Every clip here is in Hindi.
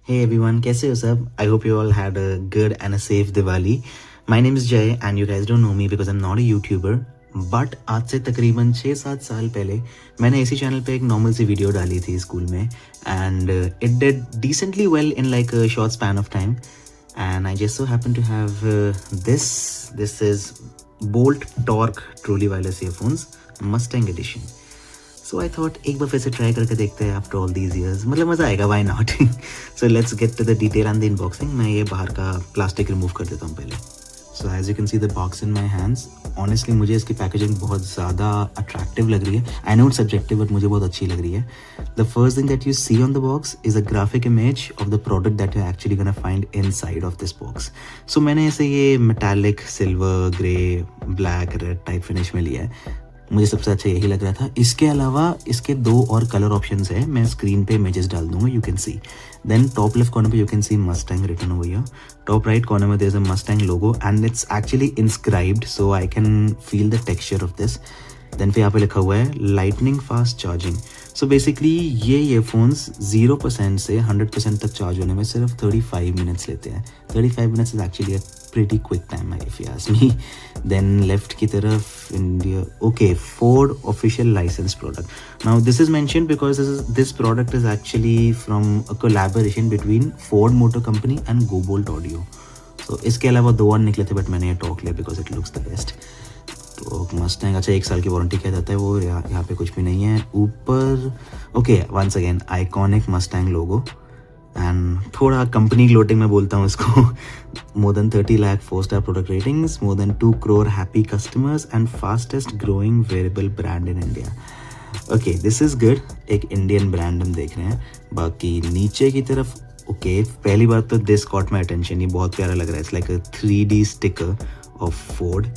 Hey everyone, कैसे हो सब? I hope you all had a good and a safe Diwali. My name is Jay and you guys don't know me because I'm not a YouTuber. But आज से तकरीबन 6-7 साल पहले मैंने इसी चैनल पे एक नॉर्मल सी वीडियो डाली थी स्कूल में and it did decently well in like a short span of time. And I just so happen to have this. This is Bolt Torque Trolley Wireless Earphones Mustang Edition. So I thought एक बार फिर से ट्राई करके देखते हैं आफ्टर ऑल दीज ईयर्स, मतलब मज़ा आएगा, why not. So let's get to the detail and the unboxing. मैं ये बाहर का प्लास्टिक रिमूव कर देता हूँ पहले. So as you can see the box in my hands. Honestly मुझे इसकी पैकेजिंग बहुत ज़्यादा अट्रैक्टिव लग रही है. I know it's subjective but मुझे बहुत अच्छी लग रही है. The first thing that you see on the box is a graphic image of the product that you actually gonna find inside of this box. So मैंने ऐसे ये metallic silver grey black red type finish में लिया है. मुझे सबसे अच्छा यही लग रहा था. इसके अलावा इसके 2 और कलर ऑप्शंस है. मैं स्क्रीन पे इमेजेस डाल दूंगा, you can see. Then top left corner पे you can see Mustang written over here. Top right corner में there is a Mustang logo and it's actually inscribed, so I can feel the texture of this. Then फिर यहाँ पे लिखा हुआ है lightning fast charging. So basically ये ईयरफोन्स 0% से 100% तक चार्ज होने में सिर्फ 35 मिनट्स लेते हैं. 35 minutes is actually a pretty quick time if you ask me. Then left की तरफ India. Okay, Ford official licensed product. Now this is mentioned because this product is actually from a collaboration between Ford Motor Company and GoBolt Audio. So इसके अलावा 2 और निकले थे बट मैंने ये टॉक लिया because it looks the best. तो मस्टैंग, अच्छा 1 साल की वारंटी क्या जाता है वो यहाँ पे कुछ भी नहीं है. ऊपर okay once again iconic Mustang logo and थोड़ा कंपनी ग्लोटिंग में बोलता हूँ इसको. More than 30 lakh 4-star product ratings, more than 2 crore happy customers and fastest growing wearable brand in India. Okay this is good. एक इंडियन ब्रांड हम देख रहे हैं. बाकी नीचे की तरफ ओके पहली बात तो दिस कॉट माई अटेंशन. ये बहुत प्यारा लग रहा है. It's like a 3D sticker of Ford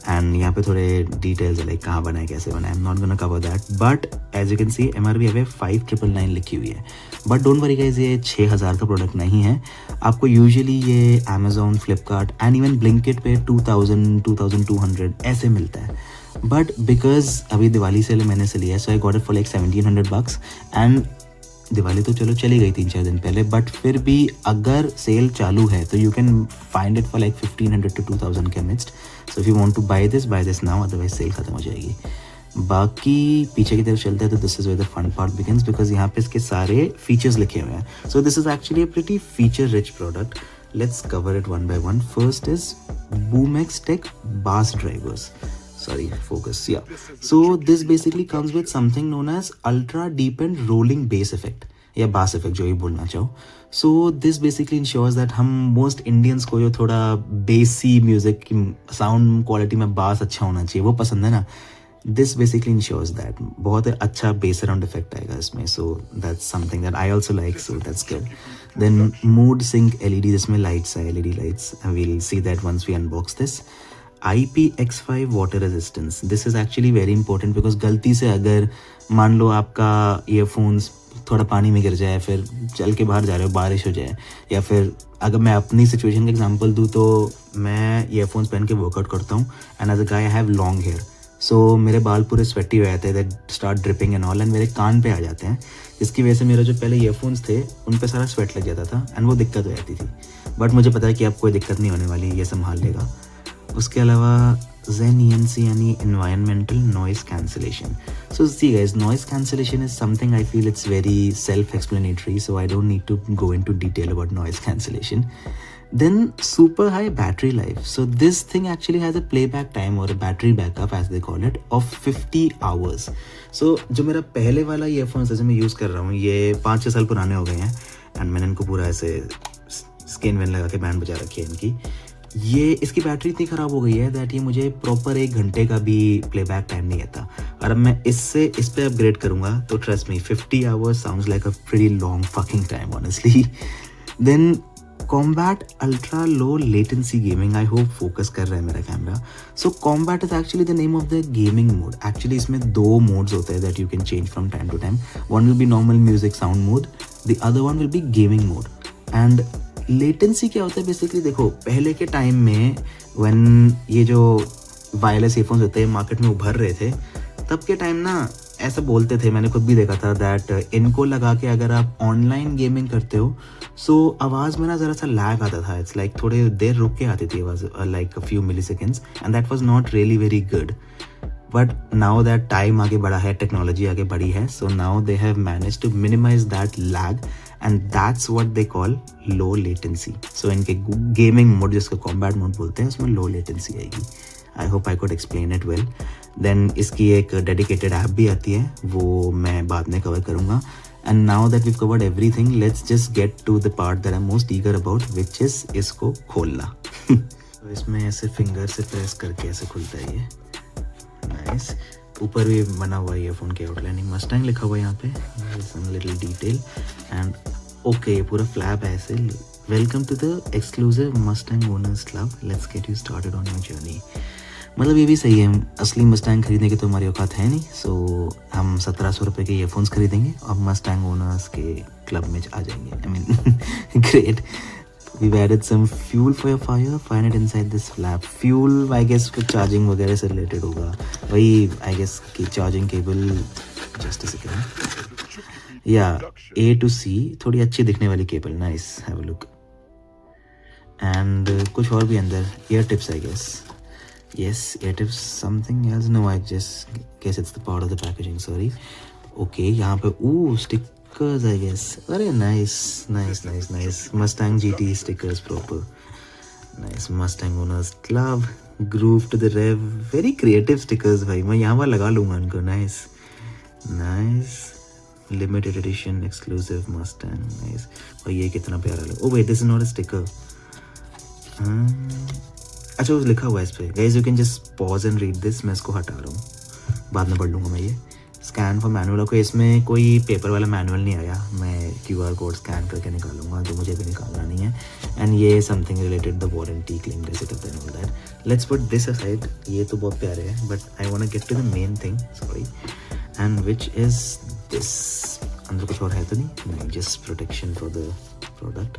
and यहाँ पे थोड़े डिटेल्स है लाइक कहाँ बना है कैसे बना है. I am not gonna cover that but as you can see MRP यहाँ पे 5999 लिखी हुई है. बट डोंट वरी गाइज, ये 6000 का प्रोडक्ट नहीं है. आपको यूजुअली ये Amazon, Flipkart and even Blinkit पे 2000, 2200 ऐसे मिलता है. बट बिकॉज अभी दिवाली से मैंने से लिया है, so I got it for like $1700 and Diwali तो चलो चली गई 3-4 दिन पहले, बट फिर भी अगर सेल चालू है तो you can find it for like 1500 to 2000 के मिस्ट. So if you want to buy this now, otherwise sale खत्म हो जाएगी. बाकी पीछे की तरफ चलते हैं तो this is where the fun part begins because यहाँ पे इसके सारे फीचर्स लिखे हुए हैं. So this is actually a pretty feature rich product. Let's cover it one by one. First is Boomex Tech bass drivers. Sorry, focus. Yeah. So this basically comes with something known as ultra deepened rolling bass effect या bass effect जो ही बोलना चाहो. So this basically ensures that हम most Indians को जो थोड़ा bassy music की sound quality में bass अच्छा होना चाहिए वो पसंद है ना. This basically ensures that बहुत अच्छा bass around effect आएगा इसमें. So that's something that I also like. So that's good. Then mood sync LED, जिसमें lights है, LED lights. We'll see that once we unbox this. IPX5 water resistance. This is actually very important because गलती से अगर मान लो आपका ईयरफोन्स थोड़ा पानी में गिर जाए, फिर चल के बाहर जा रहे हो, बारिश हो जाए, या फिर अगर मैं अपनी सिचुएशन का एग्जांपल दूँ तो मैं ईयरफोन्स पहन के वर्कआउट करता हूँ and as a guy I have long hair. So मेरे बाल पूरे स्वेटी हो जाते हैं, that start dripping and all, and मेरे कान पे आ जाते हैं, जिसकी वजह से मेरा जो पहले ईयरफोन्स थे उन पे सारा स्वेट लग जाता था एंड वो दिक्कत हो जाती थी. बट मुझे पता है कि अब कोई दिक्कत नहीं होने वाली, ये संभाल लेगा. उसके अलावा Zen ENC यानी Environmental Noise Cancellation. So see guys, noise cancellation is something I feel it's very self-explanatory, so I don't need to go into detail about noise cancellation. Then super high battery life. So this thing actually has a playback time or a battery backup as they call it of 50 hours. So जो मेरा पहले वाला ईयरफोन्स जैसे मैं यूज़ कर रहा हूँ ये 5-6 साल पुराने हो गए हैं एंड मैंने इनको पूरा ऐसे स्किन वेन लगा के बैंड बजा रखी है इनकी. ये इसकी बैटरी इतनी ख़राब हो गई है दैट ये मुझे प्रॉपर 1 घंटे का भी प्लेबैक टाइम नहीं देता. और अब मैं इस पे अपग्रेड करूँगा तो trust me 50 hours sounds like a pretty long fucking time honestly. Then combat ultra low latency gaming. I hope focus कर रहा है मेरा camera. So combat is actually the name of the gaming mode. Actually इसमें 2 मोड्स होते हैं that you can change from time to time. One will be normal music sound mode, the other one will be gaming mode. And latency क्या होता है बेसिकली, देखो पहले के टाइम में व्हेन ये जो वायरलेस ईयरफोन्स होते हैं मार्केट में उभर रहे थे तब के टाइम ना ऐसा बोलते थे, मैंने खुद भी देखा था दैट इनको लगा के अगर आप ऑनलाइन गेमिंग करते हो सो आवाज़ में ना ज़रा सा लैग आता था. इट्स लाइक थोड़े देर रुक के आती थी आवाज़, like a few milliseconds, and that was not really very good. But now that time आगे बढ़ा है, टेक्नोलॉजी आगे बढ़ी है, so now they have manage to minimise that lag and that's what they call low latency. So इनके गेमिंग मोड, जिसको कॉम्बैट मोड बोलते हैं, उसमें लो लेटेंसी आएगी. I hope I could explain it well. Then इसकी एक डेडिकेटेड ऐप भी आती है, वो मैं बाद में कवर करूँगा. And now that we've covered everything, let's just get to the part that I am most eager about, which is इसको खोलना. तो इसमें ऐसे फिंगर से प्रेस करके ऐसे खुलता है ये. नाइस. ऊपर भी बना हुआ है ईयरफोन के आउटलाइनिंग, मस्टैंग लिखा हुआ है यहाँ पे, some little detail. And okay, पूरा फ्लैप है ऐसे. Welcome to the exclusive Mustang owners club, let's get you started on your journey. मतलब ये भी सही है, असली मस्टैंग खरीदने की तो हमारी औकात है नहीं, सो हम 1700 रुपये के ईयरफोन्स खरीदेंगे और मस्टैंग ओनर्स के क्लब में आ जाएंगे. I mean great. We've added some fuel for your fire. Find it inside this flap. Fuel, I guess, कुछ चार्जिंग वगैरह से रिलेटेड होगा. वही I guess कि charging cable. Just a second. Yeah, A to C, थोड़ी अच्छी दिखने वाली cable. Nice. Have a look. And कुछ और भी अंदर. Ear tips, I guess. Yes, ear tips. Something else? No, I just guess it's the part of the packaging. Sorry. Okay, यहाँ पे stick. Stickers, I guess. Very nice. Mustang GT stickers proper. Nice. Mustang Owners Club. Groove to the Rev. Very creative stickers भाई. मैं यहाँ पर लगा लूँगा इनको. Nice. Limited edition exclusive Mustang. Nice. और ये कितना प्यारा लगा. Oh wait, this is not a sticker. अच्छा, वो लिखा हुआ है इस पे. Guys, you can just pause and read this. मैं इसको हटा रहा हूँ. बाद में पढ़ लूँगा मैं ये. Scan for manual. को इसमें कोई पेपर वाला मैनुअल नहीं आया. मैं QR कोड स्कैन करके निकालूंगा, जो मुझे भी निकालना नहीं है. एंड ये something related the warranty claim receipt and all that. Let's put this aside. ये तो बहुत प्यारे हैं, but I want to get to the main thing. Sorry. And which is this. अंदर कुछ और है तो नहीं, just protection for the product.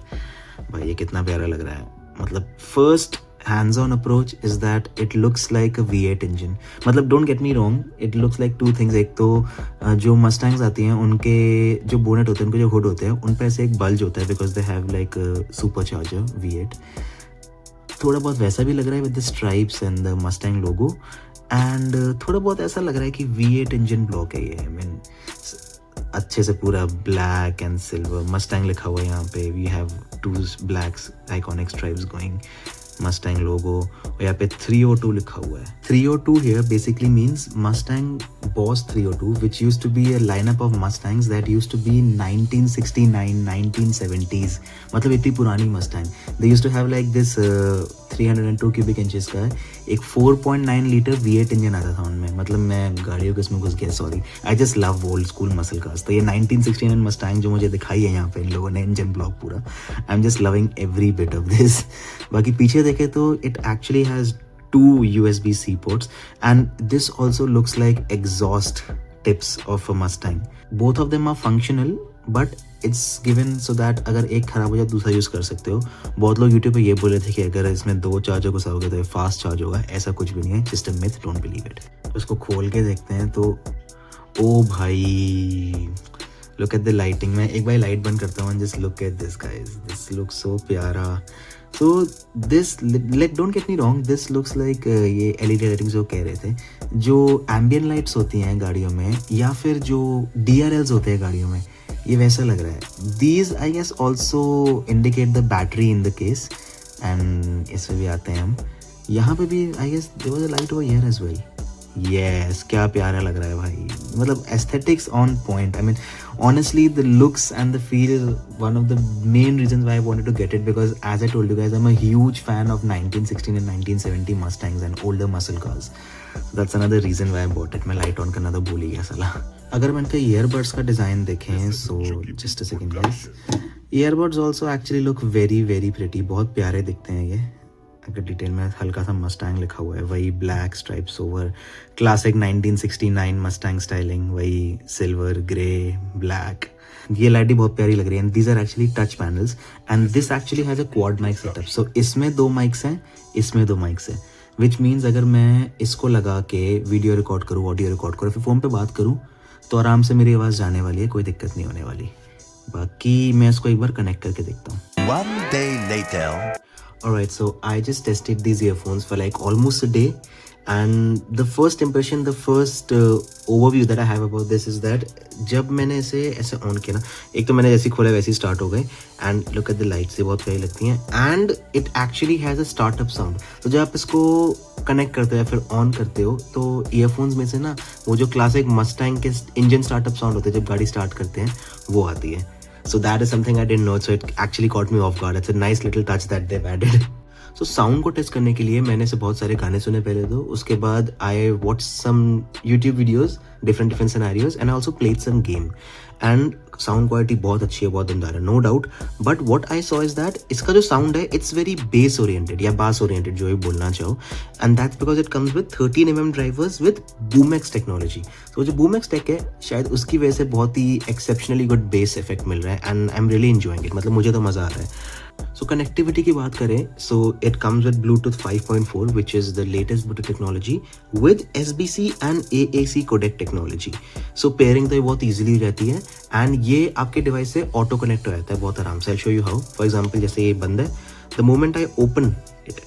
भाई ये कितना प्यारा लग रहा है. मतलब first hands-on approach is that it looks like a V8 engine. मतलब don't get me wrong, it looks like two things. एक तो जो Mustangs आती हैं उनके जो बोनेट होते हैं, उनके जो हुड होते हैं, उन पर ऐसे एक बल्ज होता है because they have like a supercharger V8. थोड़ा बहुत वैसा भी लग रहा है with the stripes and the Mustang logo. and थोड़ा बहुत ऐसा लग रहा है कि V8 engine block है ये. I mean अच्छे से पूरा ब्लैक एंड सिल्वर Mustang लिखा हुआ है यहाँ पे. We have two black iconic stripes going. Mustang logo. और यहाँ पे 302 लिखा हुआ है. 302 here basically means Mustang Boss 302, which used to be a lineup of Mustangs that used to be 1969, 1970s. मतलब इतनी पुरानी Mustang. They used to have like this 302 cubic inches का एक 4.9 लीटर V8 इंजन आता था उनमें. मतलब मैं गाड़ियों के इसमें घुस गया. Sorry, I just love old school muscle cars. तो ये 1969 Mustang जो मुझे दिखाई है यहाँ पे इन लोगों ने, इंजन ब्लॉक पूरा. आई am just loving every bit of this. बाकी पीछे देखे तो it actually has 2 USB-C ports, and this also looks like exhaust tips of a Mustang. Both of them are functional, but it's given so that अगर एक खराब हो जाए दूसरा यूज़ कर सकते हो. बहुत लोग YouTube पे ये बोले थे कि अगर इसमें 2 चार्जर घुसाओगे तो ये फास्ट चार्ज होगा. ऐसा कुछ भी नहीं है. Just a myth, don't believe it. उसको खोल के देखते हैं तो ओ भाई, लुक एट द लाइटिंग. मैं एक बार लाइट बंद करता हूँ. Just look at this guys, this looks so प्यारा. So this, like don't get me wrong, this looks like ये LED लाइटिंग जो कह रहे थे, जो एम्बियन लाइट्स होती हैं गाड़ियों में या फिर जो DRLs होते हैं गाड़ियों में, ये वैसा लग रहा है. These I guess also indicate the battery in the case. and इसमें भी आते हैं हम. यहाँ पे भी I guess there was a light over here as well. Yes, क्या प्यारा लग रहा है भाई. मतलब aesthetics on point. I mean honestly the looks and the feel is one of the main reasons why I wanted to get it, because as I told you guys, I'm a huge fan of 1916 and 1970 Mustangs and older muscle cars. So that's another reason why I bought it. मैं लाइट ऑन करना तो भूल ही गया साला. अगर मैं इनके ईयरबड्स का डिज़ाइन देखें, so just a second guys, earbuds also actually look very very pretty. बहुत प्यारे दिखते हैं ये. अगर डिटेल में हल्का सा मस्टैंग लिखा हुआ है, वही black stripes over classic 1969 Mustang styling, वही सिल्वर ग्रे ब्लैक. ये लाइटें बहुत प्यारी लग रही है. These are actually touch panels and this actually has a quad mic setup. So इसमें 2 माइक्स हैं, इसमें 2 माइक्स हैं, विच मीन्स अगर मैं इसको लगा के वीडियो रिकॉर्ड करूँ, ऑडियो रिकॉर्ड करूँ, फिर फ़ोन पे बात करूँ, तो आराम से मेरी आवाज़ जाने वाली है, कोई दिक्कत नहीं होने वाली। बाकी मैं इसको एक बार कनेक्ट करके देखता हूँ। One day later. Alright, so I just tested these earphones for like almost a day, and the first impression, the first overview that I have about this is that जब मैंने इसे ऐसे ऑन किया ना, एक तो मैंने जैसे खोला वैसे ही स्टार्ट हो गए, and look at the lights, ये बहुत प्यारी लगती हैं, and it actually has a startup sound. तो जब आप इसको कनेक्ट करते हो या फिर ऑन करते हो तो ईयरफोन्स में से ना वो जो क्लासिक मस्टैंग के इंजन स्टार्टअप साउंड होते हैं जब गाड़ी स्टार्ट करते हैं, वो आती है। So that is something I didn't know, so it actually caught me off guard. It's a nice little touch that they've added. So sound को टेस्ट करने के लिए मैंने से बहुत सारे गाने सुने पहले तो, उसके बाद I watch some YouTube videos, different scenarios, and I also played some game, and sound quality बहुत अच्छी है, बहुत दमदार है, no doubt. But what I saw is that इसका जो साउंड है इट्स वेरी बेस ओरिएंटेड या बास ओरिएंटेड, जो भी बोलना चाहो, and that's because it comes with 13mm drivers with Boomex technology. तो जो बूमेक्स टेक है शायद उसकी वजह से बहुत ही एक्सेप्शनली गुड बेस इफेक्ट मिल रहा है, and I am really enjoying it, मतलब मुझे तो मज़ा आ रहा है। सो कनेक्टिविटी की बात करें, so it comes with Bluetooth 5.4 which is the latest Bluetooth technology with SBC and AAC codec technology. So pairing तो ये बहुत ईजिली रहती है, एंड ये आपके डिवाइस से ऑटो कनेक्ट हो जाता है बहुत आराम से। I show you how. For example जैसे ये बंद है, the moment I open it,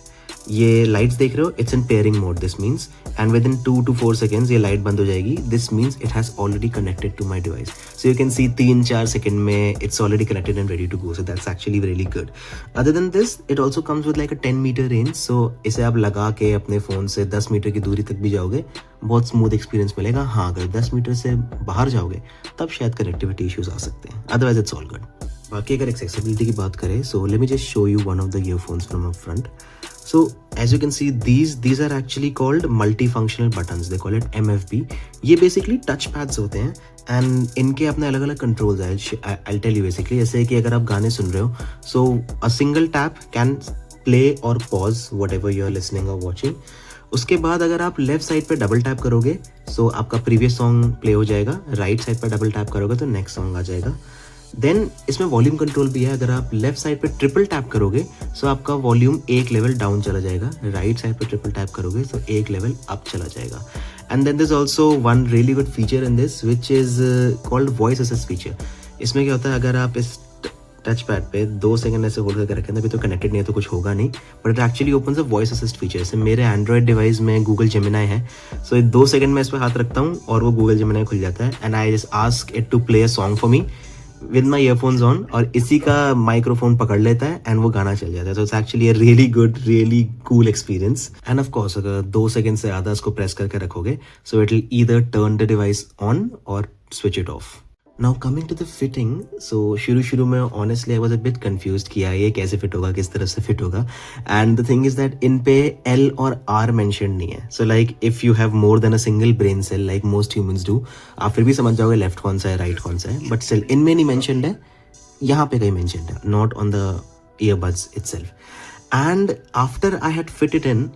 ये लाइट्स देख रहे हो, it's in pairing mode, this means, and within 2 to 4 seconds ये लाइट बंद हो जाएगी, this means it has already connected to my device. So you can see 3-4 second में it's already connected and ready to go, so that's actually really good. Other than this it also comes with like a 10 metre range, so इसे आप लगा के अपने फ़ोन से 10 मीटर की दूरी तक भी जाओगे, बहुत स्मूथ एक्सपीरियंस मिलेगा। हाँ, अगर 10 मीटर से बाहर जाओगे तब शायद कनेक्टिविटी इश्यूज आ सकते हैं, अदरवाइज इट्स ऑल गुड। बाकी अगर एक्सेसिबिलिटी की बात करें, so let me just show you one of the earphones from up front. So as you can see, these are actually called multifunctional buttons. They call it MFB. ये basically touch pads होते हैं, and इनके अपने अलग अलग controls हैं. I'll tell you basically, जैसे कि अगर आप गाने सुन रहे हो, so a single tap can play or pause whatever you are listening or watching. उसके बाद अगर आप लेफ्ट साइड पे डबल टैप करोगे, so आपका प्रीवियस सॉन्ग प्ले हो जाएगा, राइट साइड पे डबल टैप करोगे तो नेक्स्ट सॉन्ग आ जाएगा। देन इसमें वॉल्यूम कंट्रोल भी है, अगर आप लेफ्ट साइड पे ट्रिपल टैप करोगे सो आपका वॉल्यूम एक लेवल डाउन चला जाएगा, राइट साइड पे ट्रिपल टैप करोगे तो एक लेवल अप चला जाएगा। And then this also one really good feature in this which is called voice assist feature. इसमें क्या होता है, अगर आप इस टच पैड पे 2 सेकंड ऐसे होल्ड करके रखें, अभी तो कनेक्टेड नहीं है तो कुछ होगा नहीं, but it actually opens a voice assist feature. जैसे मेरे एंड्रॉइड डिवाइस में गूगल जेमिनाई है, सो 2 सेकंड में इस पर हाथ रखता हूँ और वो गूगल जेमिनाई खुल जाता है, and I just ask it to play a song for me with my earphones on, और इसी का माइक्रोफोन पकड़ लेता है एंड वो गाना चल जाता है। तो it's actually a really good, really cool experience. And of course अगर 2 सेकंड से ज़्यादा इसको प्रेस करके रखोगे so it will either turn the device on और switch it off. Now coming to the fitting, so शुरू में honestly I was a bit confused किया ये कैसे फिट होगा, किस तरह से फिट होगा, and the thing is that इन पे L और R मेंशन नहीं है। So like if you have more than a single brain cell like most humans do, आप फिर भी समझ जाओगे लेफ्ट कौन सा है राइट कौन सा है, बट स्टिल इनमें नहीं मेंशनड है, यहाँ पे कहीं मेंशनड है, not on the earbuds itself. And after I had fit it in,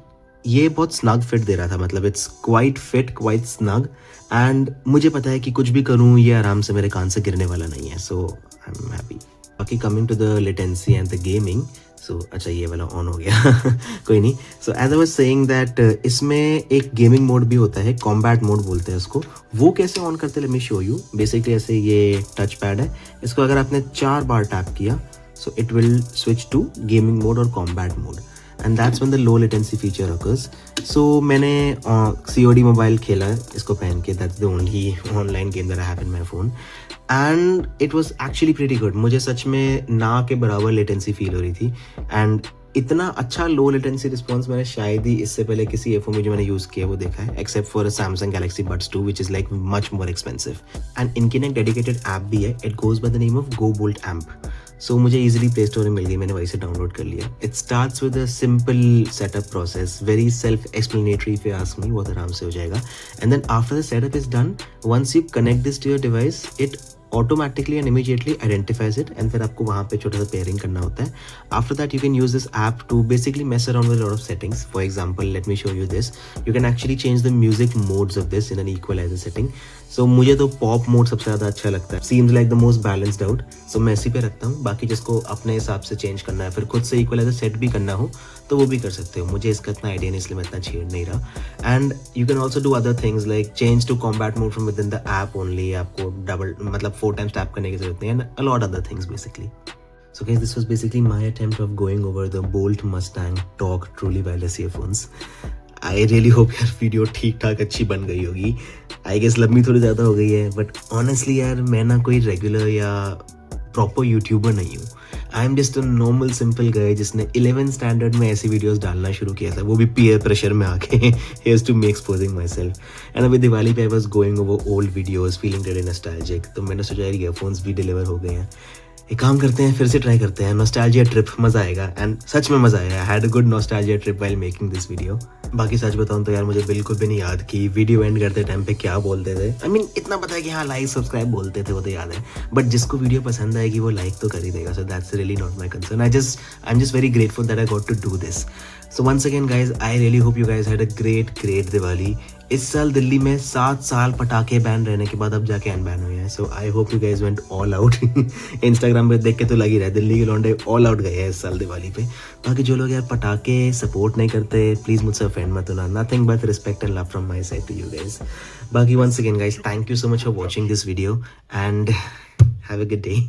ये बहुत स्नग फिट दे रहा था, मतलब it's quite fit, quite snug, and मुझे पता है कि कुछ भी करूँ ये आराम से मेरे कान से गिरने वाला नहीं है, सो आई एम हैप्पी। बाकी coming to the latency and the gaming, so अच्छा ये वाला ऑन हो गया कोई नहीं। So as I was saying that इसमें एक गेमिंग मोड भी होता है, कॉम्बैट मोड बोलते हैं उसको। वो कैसे ऑन करते हैं, late me show you. Basically ऐसे ये टच पैड है, इसको अगर आपने 4 बार टैप किया so it will switch to gaming mode और combat mode, and that's when the low latency feature occurs. So मैंने COD मोबाइल खेला है इसको पहन के, that's the only online game that I have in my phone, and it was actually pretty good. मुझे सच में ना के बराबर लेटेंसी फील हो रही थी, एंड इतना अच्छा लो लेटेंसी रिस्पॉन्स मैंने शायद ही इससे पहले किसी एयरफोन में जो मैंने यूज़ किया वो देखा है, except for Samsung Galaxy buds 2 which is like much more expensive. And इनकी ना एक डेडिकेटेड ऐप भी है, it goes by the name of Go Boult Amp. So मुझे ईजिली प्ले स्टोर में मिल गई, मैंने वहीं से डाउनलोड कर लिया। It starts with a simple setup process, very self explanatory, if you ask me, बहुत आराम से हो जाएगा। And then after the setup is done, once you connect this to your device, it automatically and immediately identifies it and फिर आपको वहाँ पे छोटा सा पेयरिंग करना होता है. After that you can use this app to basically mess around with lot of settings. For example let me show you this. You can actually change the music modes of this in an equalizer setting. So मुझे तो पॉप मोड सबसे ज़्यादा अच्छा लगता है. Seems like the most balanced out. So मैं इसी पे रखता हूँ. बाकी जिसको अपने हिसाब से चेंज करना है फिर खुद से इक्वलाइजर सेट भी करना हो तो वो भी कर सकते हो. मुझे इसका इतना आइडिया नहीं इसलिए मैं इतना छेड़ नहीं रहा. And you can also do other things like change to combat mode from within the app only. आपको डबल मतलब 4 टाइम्स टैप करने की जरूरत नहीं है. And a lot other things basically. So guys, this was basically my attempt of going over the Bolt Mustang Torque truly wireless earphones. I really hope यार वीडियो ठीक ठाक अच्छी बन गई होगी. आई गेस लंबी थोड़ी ज़्यादा हो गई है बट ऑनेस्टली यार मैं ना कोई रेगुलर या प्रॉपर यूट्यूबर नहीं हूँ. आई am just a normal simple guy जिसने 11th स्टैंडर्ड में ऐसी वीडियोस डालना शुरू किया था, वो भी पीयर प्रेशर में आके here's to me exposing myself. And अभी दिवाली पे I was going over old videos feeling really nostalgic. तो मैंने सोचा यार ईयरफोन्स भी डिलीवर हो गए हैं, एक काम करते हैं फिर से ट्राई करते हैं. नॉस्टैल्जिया ट्रिप, मज़ा आएगा. एंड सच में मज़ा आया. I had a good nostalgia trip while making this video. बाकी सच बताऊं तो यार मुझे बिल्कुल भी नहीं याद कि वीडियो एंड करते टाइम पे क्या बोलते थे. आई मीन इतना पता है कि हाँ लाइक सब्सक्राइब बोलते थे, वो तो याद है. बट जिसको वीडियो पसंद आएगी वो लाइक तो कर ही देगा. So that's really not my concern. I am just very grateful that I got to do this. So once again guys I really hope you guys had a great Diwali. इस साल दिल्ली में 7 साल पटाखे बैन रहने के बाद अब जाके अनबैन हुए हैं. So I hope you guys went all out. Instagram पे देख के तो लग ही रहा है दिल्ली के लौंडे ऑल आउट गए हैं इस साल दिवाली पे. बाकी जो लोग यार पटाखे सपोर्ट नहीं करते प्लीज़ मुझसे ऑफेंड मत होना. Nothing but respect and love from my side to you guys. बाकी once again guys thank you so much for watching this video and have a good day.